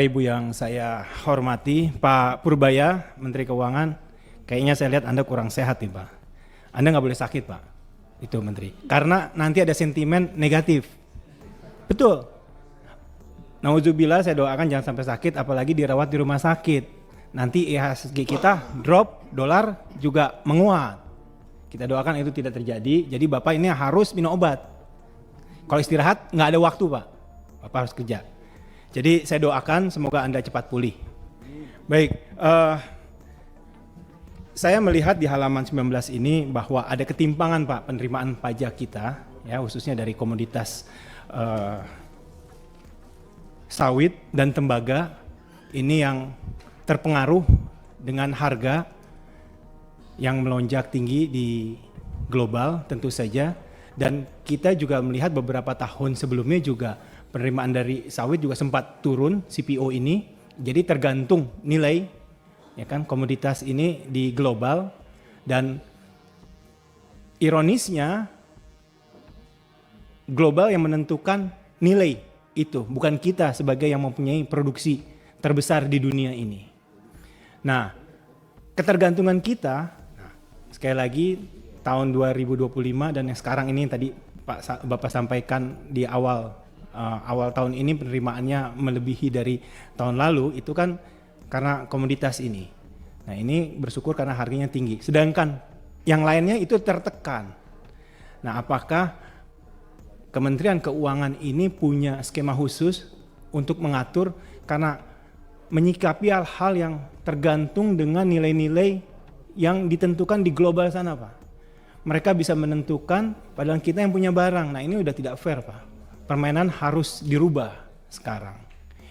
Ibu yang saya hormati, Pak Purbaya, Menteri Keuangan, kayaknya saya lihat Anda kurang sehat nih Pak. Anda nggak boleh sakit Pak, itu Menteri. Karena nanti ada sentimen negatif. Betul. Nauzubillah, saya doakan jangan sampai sakit, apalagi dirawat di rumah sakit. Nanti IHSG kita drop, dolar juga menguat. Kita doakan itu tidak terjadi, jadi Bapak ini harus minum obat. Kalau istirahat nggak ada waktu Pak, Bapak harus kerja. Jadi saya doakan semoga Anda cepat pulih. Baik, saya melihat di halaman 19 ini bahwa ada ketimpangan Pak penerimaan pajak kita, ya khususnya dari komoditas sawit dan tembaga ini yang terpengaruh dengan harga yang melonjak tinggi di global tentu saja, dan kita juga melihat beberapa tahun sebelumnya juga penerimaan dari sawit juga sempat turun CPO ini, jadi tergantung nilai ya kan komoditas ini di global. Dan ironisnya global yang menentukan nilai itu, bukan kita sebagai yang mempunyai produksi terbesar di dunia ini. Nah, ketergantungan kita, sekali lagi tahun 2025 dan yang sekarang ini tadi Bapak sampaikan di awal tahun ini penerimaannya melebihi dari tahun lalu, itu kan karena komoditas ini. Nah ini bersyukur karena harganya tinggi, sedangkan yang lainnya itu tertekan. Nah apakah Kementerian Keuangan ini punya skema khusus untuk mengatur, karena menyikapi hal-hal yang tergantung dengan nilai-nilai yang ditentukan di global sana Pak. Mereka bisa menentukan padahal kita yang punya barang. Nah ini udah tidak fair Pak. Permainan harus dirubah sekarang.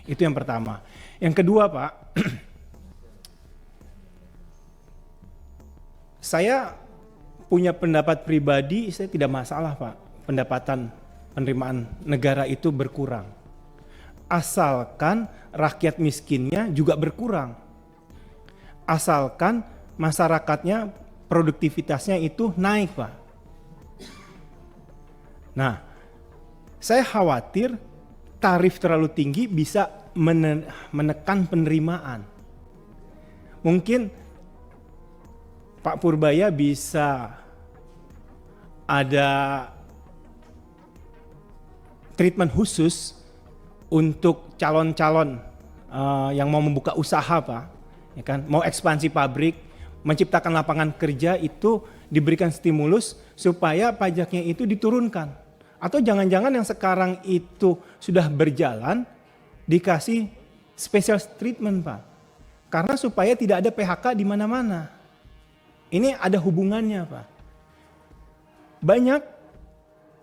Itu yang pertama. Yang kedua Pak, saya punya pendapat pribadi, saya tidak masalah Pak, pendapatan penerimaan negara itu berkurang. Asalkan rakyat miskinnya juga berkurang. Asalkan masyarakatnya produktivitasnya itu naik Pak. Nah, saya khawatir tarif terlalu tinggi bisa menekan penerimaan. Mungkin Pak Purbaya bisa ada treatment khusus untuk calon-calon yang mau membuka usaha Pak, ya kan, mau ekspansi pabrik, menciptakan lapangan kerja, itu diberikan stimulus supaya pajaknya itu diturunkan. Atau jangan-jangan yang sekarang itu sudah berjalan dikasih special treatment Pak. Karena supaya tidak ada PHK di mana-mana. Ini ada hubungannya Pak. Banyak,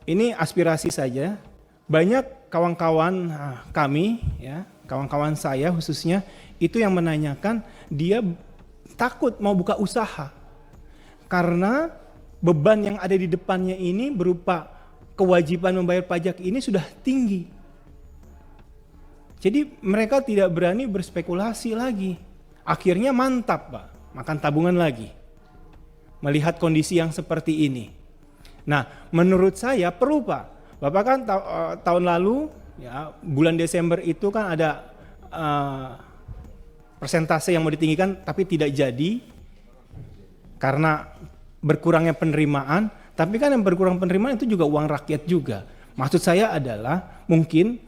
ini aspirasi saja, banyak kawan-kawan kami, ya, kawan-kawan saya khususnya, itu yang menanyakan dia takut mau buka usaha. Karena beban yang ada di depannya ini berupa kewajiban membayar pajak ini sudah tinggi. Jadi mereka tidak berani berspekulasi lagi. Akhirnya mantap Pak, makan tabungan lagi. Melihat kondisi yang seperti ini. Nah menurut saya perlu Pak. Bapak kan tahun lalu, ya, bulan Desember itu kan ada persentase yang mau ditinggikan tapi tidak jadi. Karena berkurangnya penerimaan. Tapi kan yang berkurang penerimaan itu juga uang rakyat juga. Maksud saya adalah mungkin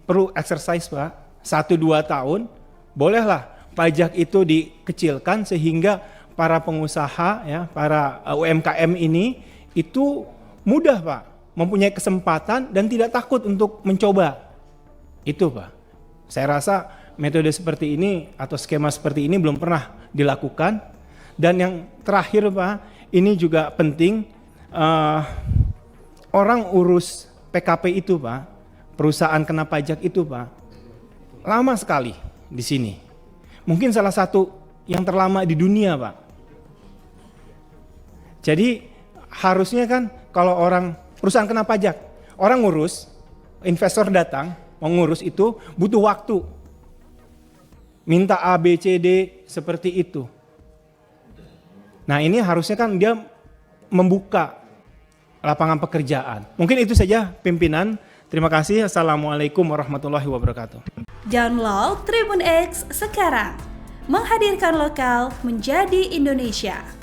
perlu exercise Pak, 1-2 tahun, bolehlah pajak itu dikecilkan sehingga para pengusaha, ya, para UMKM ini itu mudah Pak, mempunyai kesempatan dan tidak takut untuk mencoba. Itu Pak. Saya rasa metode seperti ini atau skema seperti ini belum pernah dilakukan. Dan yang terakhir Pak, ini juga penting, orang urus PKP itu Pak, perusahaan kena pajak itu Pak, lama sekali di sini. Mungkin salah satu yang terlama di dunia Pak. Jadi harusnya kan kalau perusahaan kena pajak, orang ngurus, investor datang, mau ngurus itu butuh waktu. Minta A, B, C, D seperti itu. Nah ini harusnya kan dia membuka lapangan pekerjaan. Mungkin itu saja pimpinan. Terima kasih. Assalamualaikum warahmatullahi wabarakatuh. Download Tribun X sekarang. Menghadirkan lokal menjadi Indonesia.